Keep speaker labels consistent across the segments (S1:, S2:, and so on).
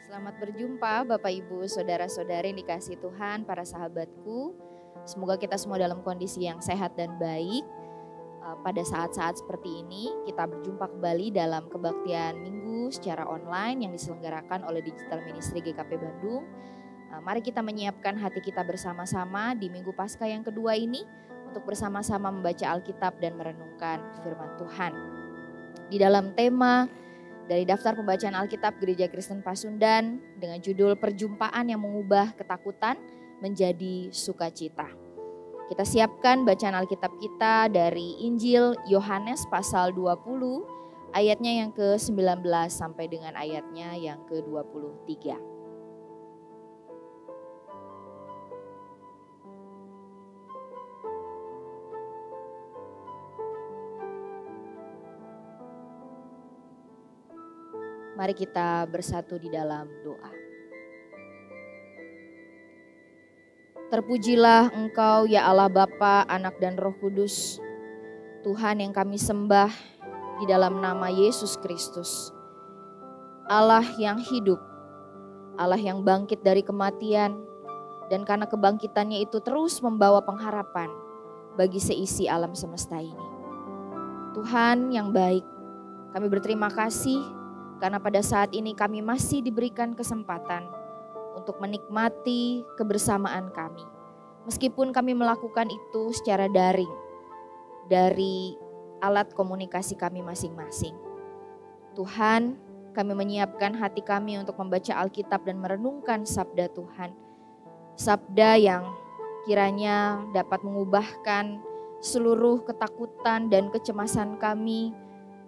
S1: Selamat berjumpa Bapak Ibu, Saudara-saudari yang dikasihi Tuhan, para sahabatku. Semoga kita semua dalam kondisi yang sehat dan baik. Pada saat-saat seperti ini kita berjumpa kembali dalam kebaktian minggu secara online yang diselenggarakan oleh Digital Ministry GKP Bandung. Mari kita menyiapkan hati kita bersama-sama di Minggu Paskah yang kedua ini untuk bersama-sama membaca Alkitab dan merenungkan firman Tuhan. Di dalam tema dari daftar pembacaan Alkitab Gereja Kristen Pasundan dengan judul Perjumpaan yang Mengubah Ketakutan Menjadi Sukacita. Kita siapkan bacaan Alkitab kita dari Injil Yohanes pasal 20 ayatnya yang ke-19 sampai dengan ayatnya yang ke-23. Mari kita bersatu di dalam doa. Terpujilah Engkau ya Allah Bapa, Anak dan Roh Kudus, Tuhan yang kami sembah di dalam nama Yesus Kristus. Allah yang hidup, Allah yang bangkit dari kematian, dan karena kebangkitannya itu terus membawa pengharapan bagi seisi alam semesta ini. Tuhan yang baik, kami berterima kasih karena pada saat ini kami masih diberikan kesempatan untuk menikmati kebersamaan kami. Meskipun kami melakukan itu secara daring dari alat komunikasi kami masing-masing. Tuhan, kami menyiapkan hati kami untuk membaca Alkitab dan merenungkan sabda Tuhan. Sabda yang kiranya dapat mengubahkan seluruh ketakutan dan kecemasan kami,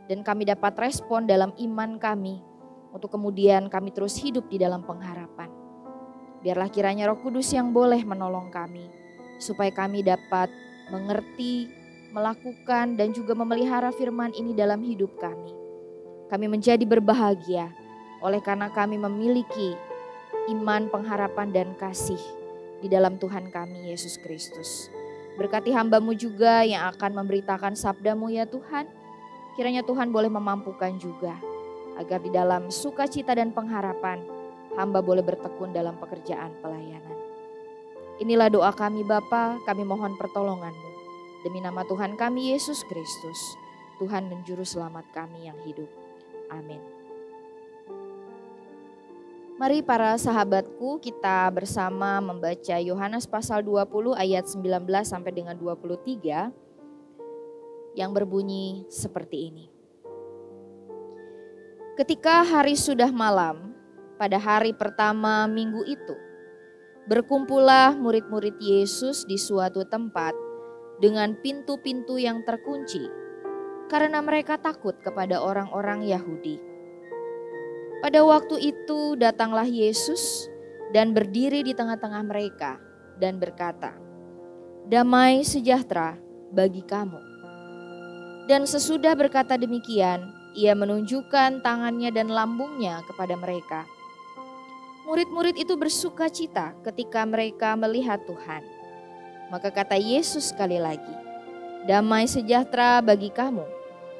S1: dan kami dapat respon dalam iman kami untuk kemudian kami terus hidup di dalam pengharapan. Biarlah kiranya Roh Kudus yang boleh menolong kami supaya kami dapat mengerti, melakukan dan juga memelihara firman ini dalam hidup kami. Kami menjadi berbahagia oleh karena kami memiliki iman, pengharapan dan kasih di dalam Tuhan kami Yesus Kristus. Berkati hamba-Mu juga yang akan memberitakan sabda-Mu ya Tuhan. Kiranya Tuhan boleh memampukan juga agar di dalam sukacita dan pengharapan hamba boleh bertekun dalam pekerjaan pelayanan. Inilah doa kami Bapa, kami mohon pertolongan-Mu. Demi nama Tuhan kami Yesus Kristus, Tuhan dan Juru Selamat kami yang hidup. Amin. Mari para sahabatku kita bersama membaca Yohanes pasal 20 ayat 19 sampai dengan 23. Yang berbunyi seperti ini. Ketika hari sudah malam, pada hari pertama minggu itu, berkumpullah murid-murid Yesus di suatu tempat dengan pintu-pintu yang terkunci, karena mereka takut kepada orang-orang Yahudi. Pada waktu itu datanglah Yesus dan berdiri di tengah-tengah mereka dan berkata, "Damai sejahtera bagi kamu." Dan sesudah berkata demikian, ia menunjukkan tangannya dan lambungnya kepada mereka. Murid-murid itu bersuka cita ketika mereka melihat Tuhan. Maka kata Yesus sekali lagi, "Damai sejahtera bagi kamu.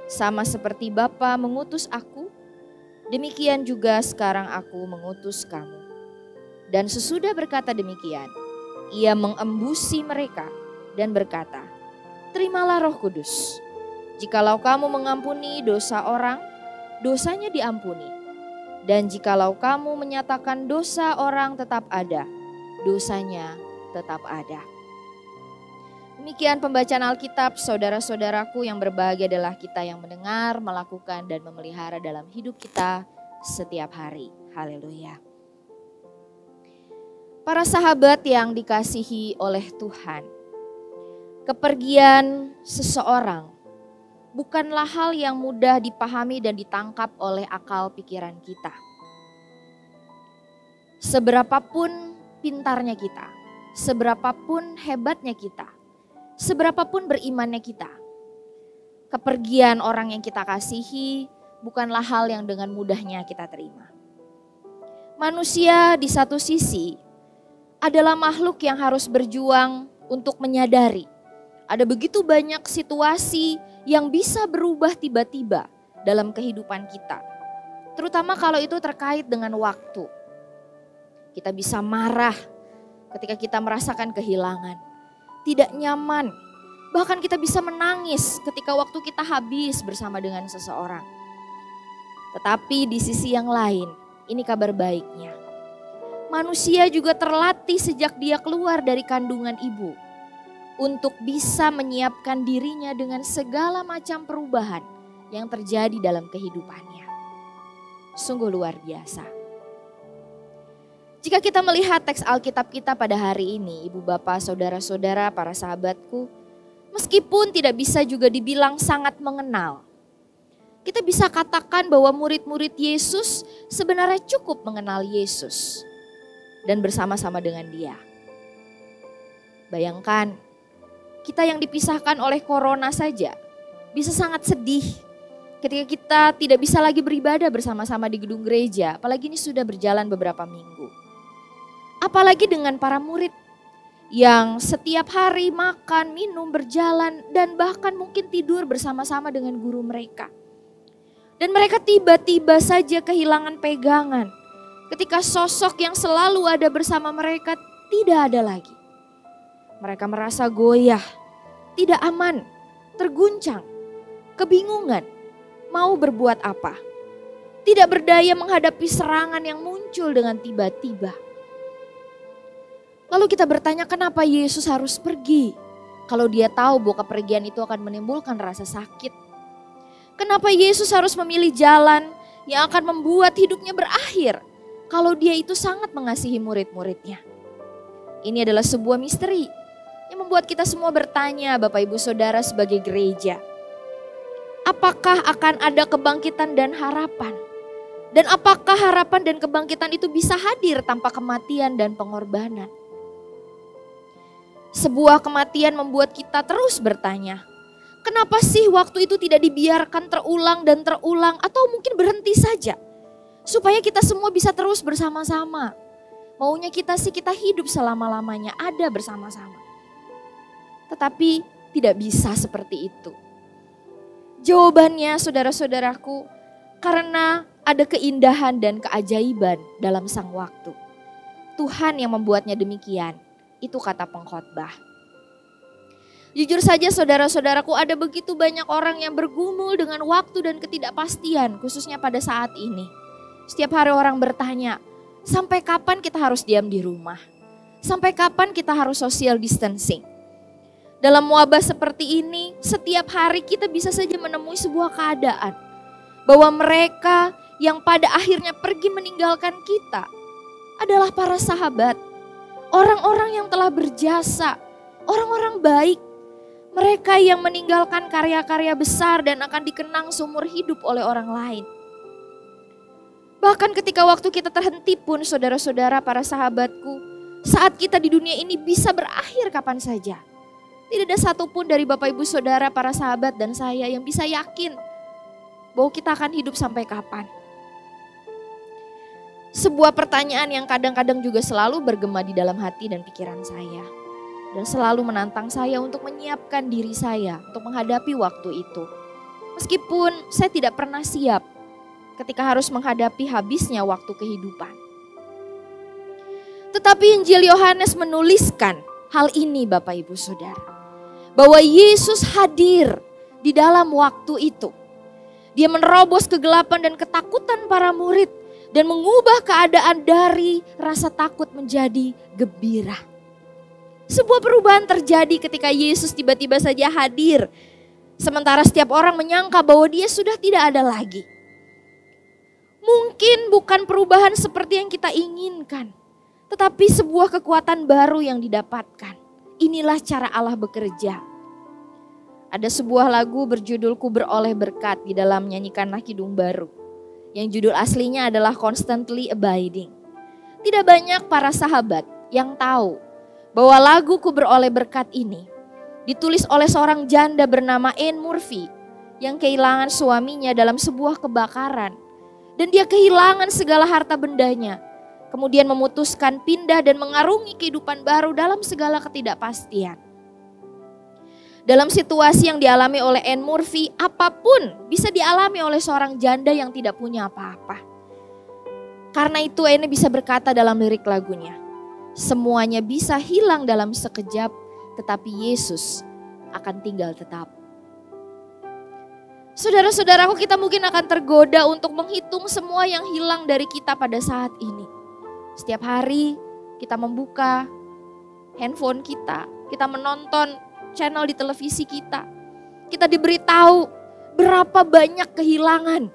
S1: Sama seperti Bapa mengutus aku, demikian juga sekarang aku mengutus kamu." Dan sesudah berkata demikian, ia mengembusi mereka dan berkata, "Terimalah Roh Kudus. Jikalau kamu mengampuni dosa orang, dosanya diampuni. Dan jikalau kamu menyatakan dosa orang tetap ada, dosanya tetap ada." Demikian pembacaan Alkitab, saudara-saudaraku yang berbahagia adalah kita yang mendengar, melakukan dan memelihara dalam hidup kita setiap hari. Haleluya. Para sahabat yang dikasihi oleh Tuhan, kepergian seseorang bukanlah hal yang mudah dipahami dan ditangkap oleh akal pikiran kita. Seberapapun pintarnya kita, seberapapun hebatnya kita, seberapapun berimannya kita, kepergian orang yang kita kasihi bukanlah hal yang dengan mudahnya kita terima. Manusia di satu sisi adalah makhluk yang harus berjuang untuk menyadari ada begitu banyak situasi yang bisa berubah tiba-tiba dalam kehidupan kita. Terutama kalau itu terkait dengan waktu. Kita bisa marah ketika kita merasakan kehilangan, tidak nyaman. Bahkan kita bisa menangis ketika waktu kita habis bersama dengan seseorang. Tetapi di sisi yang lain, ini kabar baiknya. Manusia juga terlatih sejak dia keluar dari kandungan ibu untuk bisa menyiapkan dirinya dengan segala macam perubahan yang terjadi dalam kehidupannya. Sungguh luar biasa. Jika kita melihat teks Alkitab kita pada hari ini, ibu bapak, saudara-saudara, para sahabatku, meskipun tidak bisa juga dibilang sangat mengenal, kita bisa katakan bahwa murid-murid Yesus sebenarnya cukup mengenal Yesus dan bersama-sama dengan Dia. Bayangkan, kita yang dipisahkan oleh corona saja bisa sangat sedih ketika kita tidak bisa lagi beribadah bersama-sama di gedung gereja, apalagi ini sudah berjalan beberapa minggu. Apalagi dengan para murid yang setiap hari makan, minum, berjalan, dan bahkan mungkin tidur bersama-sama dengan guru mereka. Dan mereka tiba-tiba saja kehilangan pegangan ketika sosok yang selalu ada bersama mereka tidak ada lagi. Mereka merasa goyah, tidak aman, terguncang, kebingungan, mau berbuat apa. Tidak berdaya menghadapi serangan yang muncul dengan tiba-tiba. Lalu kita bertanya, kenapa Yesus harus pergi? Kalau dia tahu bahwa kepergian itu akan menimbulkan rasa sakit. Kenapa Yesus harus memilih jalan yang akan membuat hidupnya berakhir? Kalau dia itu sangat mengasihi murid-muridnya. Ini adalah sebuah misteri yang membuat kita semua bertanya, Bapak Ibu Saudara sebagai gereja. Apakah akan ada kebangkitan dan harapan? Dan apakah harapan dan kebangkitan itu bisa hadir tanpa kematian dan pengorbanan? Sebuah kematian membuat kita terus bertanya, kenapa sih waktu itu tidak dibiarkan terulang dan terulang atau mungkin berhenti saja? Supaya kita semua bisa terus bersama-sama. Maunya kita sih kita hidup selama-lamanya ada bersama-sama. Tetapi tidak bisa seperti itu. Jawabannya saudara-saudaraku, karena ada keindahan dan keajaiban dalam sang waktu. Tuhan yang membuatnya demikian. Itu kata pengkhotbah. Jujur saja saudara-saudaraku, ada begitu banyak orang yang bergumul dengan waktu dan ketidakpastian, khususnya pada saat ini. Setiap hari orang bertanya, sampai kapan kita harus diam di rumah? Sampai kapan kita harus social distancing? Dalam wabah seperti ini, setiap hari kita bisa saja menemui sebuah keadaan bahwa mereka yang pada akhirnya pergi meninggalkan kita adalah para sahabat. Orang-orang yang telah berjasa, orang-orang baik, mereka yang meninggalkan karya-karya besar dan akan dikenang seumur hidup oleh orang lain. Bahkan ketika waktu kita terhenti pun saudara-saudara, para sahabatku, saat kita di dunia ini bisa berakhir kapan saja. Tidak ada satupun dari Bapak Ibu Saudara, para sahabat dan saya yang bisa yakin bahwa kita akan hidup sampai kapan. Sebuah pertanyaan yang kadang-kadang juga selalu bergema di dalam hati dan pikiran saya. Dan selalu menantang saya untuk menyiapkan diri saya untuk menghadapi waktu itu. Meskipun saya tidak pernah siap ketika harus menghadapi habisnya waktu kehidupan. Tetapi Injil Yohanes menuliskan hal ini Bapak Ibu Saudara. Bahwa Yesus hadir di dalam waktu itu. Dia menerobos kegelapan dan ketakutan para murid. Dan mengubah keadaan dari rasa takut menjadi gembira. Sebuah perubahan terjadi ketika Yesus tiba-tiba saja hadir. Sementara setiap orang menyangka bahwa dia sudah tidak ada lagi. Mungkin bukan perubahan seperti yang kita inginkan. Tetapi sebuah kekuatan baru yang didapatkan. Inilah cara Allah bekerja. Ada sebuah lagu berjudul Ku Beroleh Berkat di dalam Nyanyikanlah Kidung Baru. Yang judul aslinya adalah Constantly Abiding. Tidak banyak para sahabat yang tahu bahwa lagu Ku Beroleh Berkat ini ditulis oleh seorang janda bernama Anne Murphy yang kehilangan suaminya dalam sebuah kebakaran. Dan dia kehilangan segala harta bendanya. Kemudian memutuskan pindah dan mengarungi kehidupan baru dalam segala ketidakpastian. Dalam situasi yang dialami oleh Anne Murphy, apapun bisa dialami oleh seorang janda yang tidak punya apa-apa. Karena itu Ene bisa berkata dalam lirik lagunya, semuanya bisa hilang dalam sekejap, tetapi Yesus akan tinggal tetap. Saudara-saudaraku, kita mungkin akan tergoda untuk menghitung semua yang hilang dari kita pada saat ini. Setiap hari kita membuka handphone kita menonton channel di televisi kita diberitahu berapa banyak kehilangan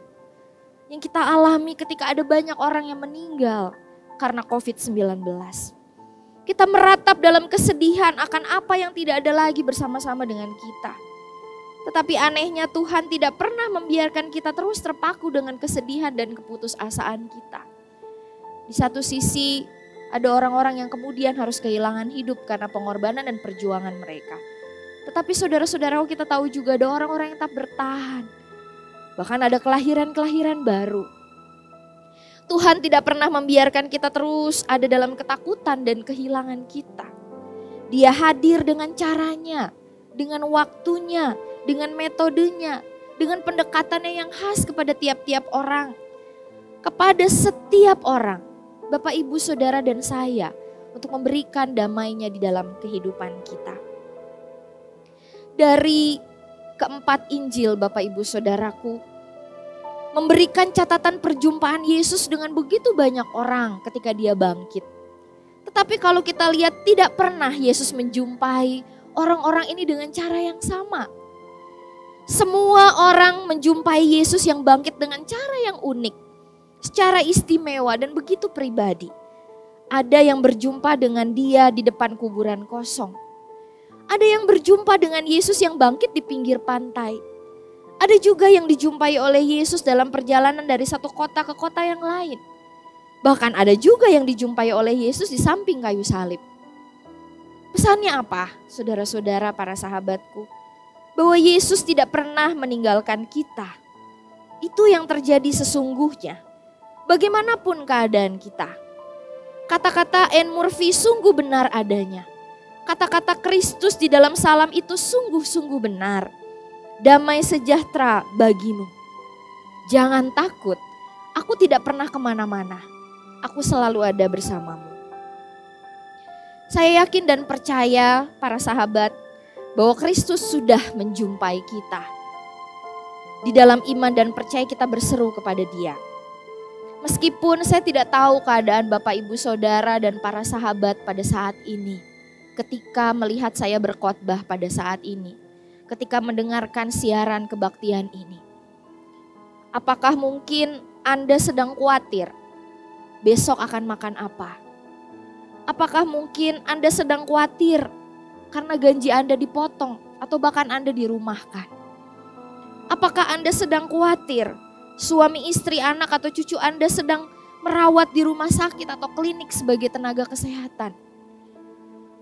S1: yang kita alami ketika ada banyak orang yang meninggal karena COVID-19. Kita meratap dalam kesedihan akan apa yang tidak ada lagi bersama-sama dengan kita. Tetapi anehnya Tuhan tidak pernah membiarkan kita terus terpaku dengan kesedihan dan keputusasaan kita. Di satu sisi ada orang-orang yang kemudian harus kehilangan hidup karena pengorbanan dan perjuangan mereka. Tetapi saudara-saudaraku, kita tahu juga ada orang-orang yang tetap bertahan. Bahkan ada kelahiran-kelahiran baru. Tuhan tidak pernah membiarkan kita terus ada dalam ketakutan dan kehilangan kita. Dia hadir dengan caranya, dengan waktunya, dengan metodenya, dengan pendekatannya yang khas kepada tiap-tiap orang. Kepada setiap orang, Bapak, Ibu, Saudara, dan saya, untuk memberikan damainya di dalam kehidupan kita. Dari keempat Injil, Bapak, Ibu, Saudaraku, memberikan catatan perjumpaan Yesus dengan begitu banyak orang ketika dia bangkit. Tetapi kalau kita lihat, tidak pernah Yesus menjumpai orang-orang ini dengan cara yang sama. Semua orang menjumpai Yesus yang bangkit dengan cara yang unik, secara istimewa dan begitu pribadi. Ada yang berjumpa dengan dia di depan kuburan kosong. Ada yang berjumpa dengan Yesus yang bangkit di pinggir pantai. Ada juga yang dijumpai oleh Yesus dalam perjalanan dari satu kota ke kota yang lain. Bahkan ada juga yang dijumpai oleh Yesus di samping kayu salib. Pesannya apa, saudara-saudara, para sahabatku? Bahwa Yesus tidak pernah meninggalkan kita. Itu yang terjadi sesungguhnya. Bagaimanapun keadaan kita. Kata-kata Anne Murphy sungguh benar adanya. Kata-kata Kristus di dalam salam itu sungguh-sungguh benar. Damai sejahtera bagimu. Jangan takut, aku tidak pernah kemana-mana. Aku selalu ada bersamamu. Saya yakin dan percaya, para sahabat, bahwa Kristus sudah menjumpai kita. Di dalam iman dan percaya kita berseru kepada Dia. Meskipun saya tidak tahu keadaan Bapak, Ibu, Saudara, dan para sahabat pada saat ini. Ketika melihat saya berkhotbah pada saat ini. Ketika mendengarkan siaran kebaktian ini. Apakah mungkin Anda sedang khawatir besok akan makan apa? Apakah mungkin Anda sedang khawatir karena gaji Anda dipotong atau bahkan Anda dirumahkan? Apakah Anda sedang khawatir suami, istri, anak atau cucu Anda sedang merawat di rumah sakit atau klinik sebagai tenaga kesehatan?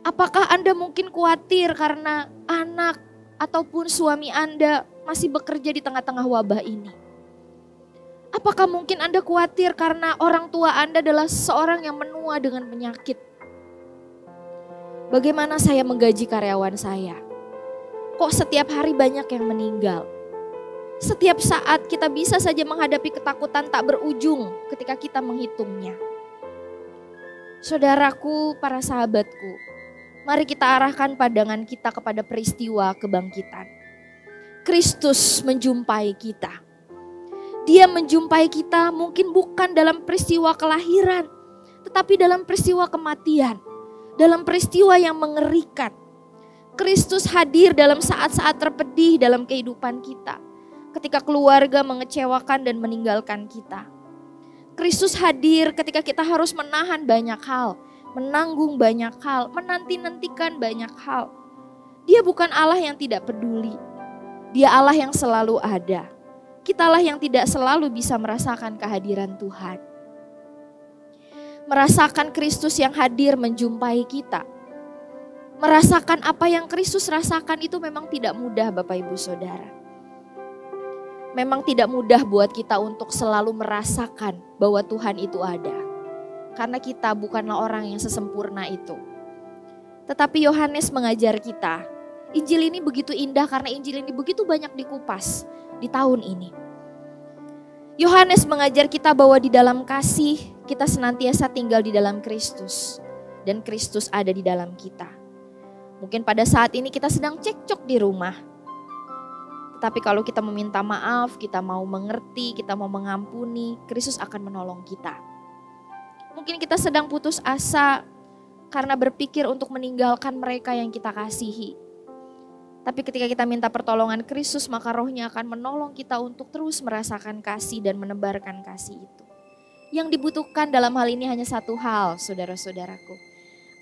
S1: Apakah Anda mungkin khawatir karena anak ataupun suami Anda masih bekerja di tengah-tengah wabah ini? Apakah mungkin Anda khawatir karena orang tua Anda adalah seorang yang menua dengan penyakit? Bagaimana saya menggaji karyawan saya? Kok setiap hari banyak yang meninggal? Setiap saat kita bisa saja menghadapi ketakutan tak berujung ketika kita menghitungnya. Saudaraku, para sahabatku, mari kita arahkan pandangan kita kepada peristiwa kebangkitan. Kristus menjumpai kita. Dia menjumpai kita mungkin bukan dalam peristiwa kelahiran, tetapi dalam peristiwa kematian, dalam peristiwa yang mengerikan. Kristus hadir dalam saat-saat terpedih dalam kehidupan kita. Ketika keluarga mengecewakan dan meninggalkan kita. Kristus hadir ketika kita harus menahan banyak hal, menanggung banyak hal, menanti-nantikan banyak hal. Dia bukan Allah yang tidak peduli. Dia Allah yang selalu ada. Kitalah yang tidak selalu bisa merasakan kehadiran Tuhan. Merasakan Kristus yang hadir menjumpai kita. Merasakan apa yang Kristus rasakan itu memang tidak mudah, Bapak, Ibu, Saudara. Memang tidak mudah buat kita untuk selalu merasakan bahwa Tuhan itu ada. Karena kita bukanlah orang yang sesempurna itu. Tetapi Yohanes mengajar kita, Injil ini begitu indah karena Injil ini begitu banyak dikupas di tahun ini. Yohanes mengajar kita bahwa di dalam kasih kita senantiasa tinggal di dalam Kristus dan Kristus ada di dalam kita. Mungkin pada saat ini kita sedang cekcok di rumah. Tetapi kalau kita meminta maaf, kita mau mengerti, kita mau mengampuni, Kristus akan menolong kita. Mungkin kita sedang putus asa karena berpikir untuk meninggalkan mereka yang kita kasihi. Tapi ketika kita minta pertolongan Kristus, maka Roh-Nya akan menolong kita untuk terus merasakan kasih dan menebarkan kasih itu. Yang dibutuhkan dalam hal ini hanya satu hal, saudara-saudaraku.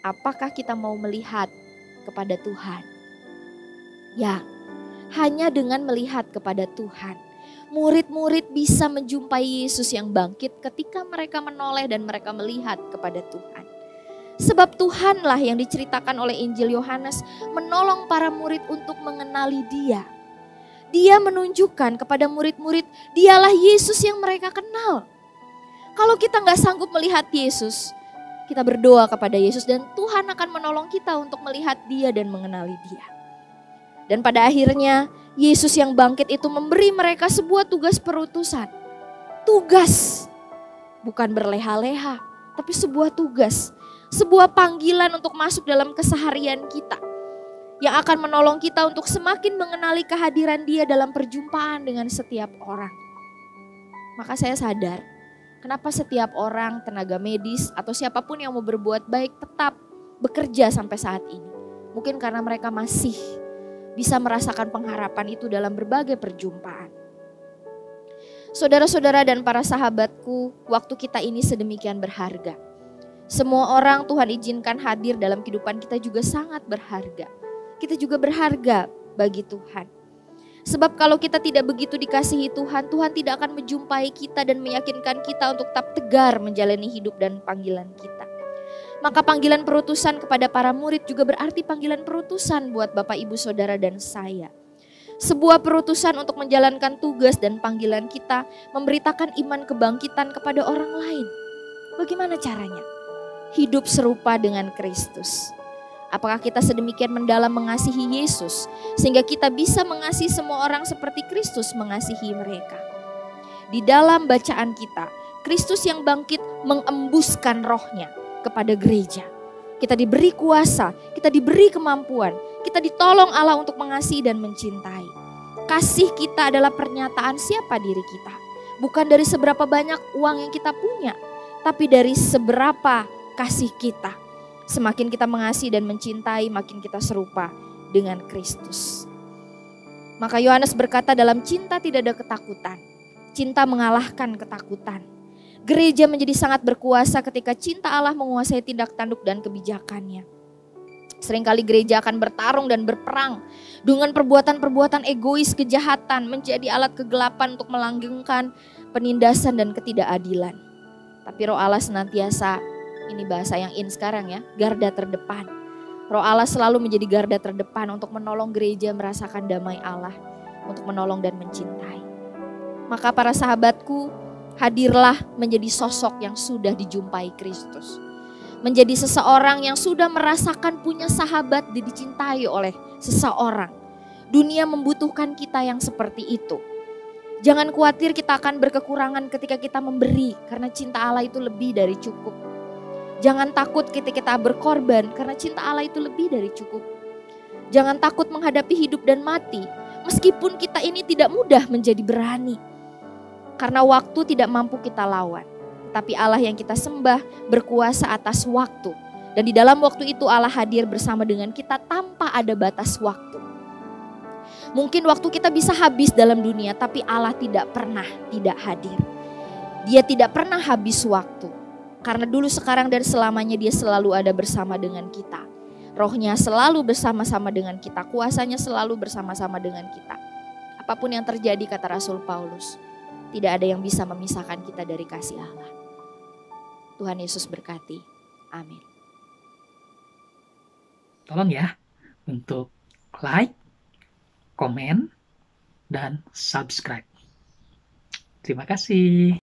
S1: Apakah kita mau melihat kepada Tuhan? Ya, hanya dengan melihat kepada Tuhan, murid-murid bisa menjumpai Yesus yang bangkit ketika mereka menoleh dan mereka melihat kepada Tuhan. Sebab Tuhanlah yang diceritakan oleh Injil Yohanes menolong para murid untuk mengenali Dia. Dia menunjukkan kepada murid-murid, Dialah Yesus yang mereka kenal. Kalau kita nggak sanggup melihat Yesus, kita berdoa kepada Yesus dan Tuhan akan menolong kita untuk melihat Dia dan mengenali Dia. Dan pada akhirnya Yesus yang bangkit itu memberi mereka sebuah tugas perutusan. Tugas, bukan berleha-leha, tapi sebuah tugas. Sebuah panggilan untuk masuk dalam keseharian kita. Yang akan menolong kita untuk semakin mengenali kehadiran Dia dalam perjumpaan dengan setiap orang. Maka saya sadar, kenapa setiap orang, tenaga medis atau siapapun yang mau berbuat baik tetap bekerja sampai saat ini. Mungkin karena mereka masih bisa merasakan pengharapan itu dalam berbagai perjumpaan. Saudara-saudara dan para sahabatku, waktu kita ini sedemikian berharga. Semua orang Tuhan izinkan hadir dalam kehidupan kita juga sangat berharga. Kita juga berharga bagi Tuhan. Sebab kalau kita tidak begitu dikasihi Tuhan, Tuhan tidak akan menjumpai kita dan meyakinkan kita untuk tetap tegar menjalani hidup dan panggilan kita. Maka panggilan perutusan kepada para murid juga berarti panggilan perutusan buat Bapak, Ibu, Saudara dan saya. Sebuah perutusan untuk menjalankan tugas dan panggilan kita, memberitakan iman kebangkitan kepada orang lain. Bagaimana caranya? Hidup serupa dengan Kristus. Apakah kita sedemikian mendalam mengasihi Yesus sehingga kita bisa mengasihi semua orang seperti Kristus mengasihi mereka? Di dalam bacaan kita, Kristus yang bangkit mengembuskan Roh-Nya kepada gereja. Kita diberi kuasa, kita diberi kemampuan, kita ditolong Allah untuk mengasihi dan mencintai. Kasih kita adalah pernyataan siapa diri kita. Bukan dari seberapa banyak uang yang kita punya, tapi dari seberapa kasih kita. Semakin kita mengasihi dan mencintai, makin kita serupa dengan Kristus. Maka Yohanes berkata, dalam cinta tidak ada ketakutan. Cinta mengalahkan ketakutan. Gereja menjadi sangat berkuasa ketika cinta Allah menguasai tindak tanduk dan kebijakannya. Seringkali gereja akan bertarung dan berperang dengan perbuatan-perbuatan egois, kejahatan, menjadi alat kegelapan untuk melanggengkan penindasan dan ketidakadilan. Tapi Roh Allah senantiasa, ini bahasa yang in sekarang ya, garda terdepan. Roh Allah selalu menjadi garda terdepan untuk menolong gereja merasakan damai Allah, untuk menolong dan mencintai. Maka para sahabatku, hadirlah menjadi sosok yang sudah dijumpai Kristus. Menjadi seseorang yang sudah merasakan punya sahabat dan dicintai oleh seseorang. Dunia membutuhkan kita yang seperti itu. Jangan khawatir kita akan berkekurangan ketika kita memberi, karena cinta Allah itu lebih dari cukup. Jangan takut ketika kita berkorban, karena cinta Allah itu lebih dari cukup. Jangan takut menghadapi hidup dan mati, meskipun kita ini tidak mudah menjadi berani. Karena waktu tidak mampu kita lawan. Tapi Allah yang kita sembah berkuasa atas waktu. Dan di dalam waktu itu Allah hadir bersama dengan kita tanpa ada batas waktu. Mungkin waktu kita bisa habis dalam dunia, tapi Allah tidak pernah tidak hadir. Dia tidak pernah habis waktu. Karena dulu, sekarang, dan selamanya Dia selalu ada bersama dengan kita. Roh-Nya selalu bersama-sama dengan kita. Kuasanya selalu bersama-sama dengan kita. Apapun yang terjadi, kata Rasul Paulus, tidak ada yang bisa memisahkan kita dari kasih Allah. Tuhan Yesus berkati. Amin.
S2: Tolong ya untuk like, komen, dan subscribe. Terima kasih.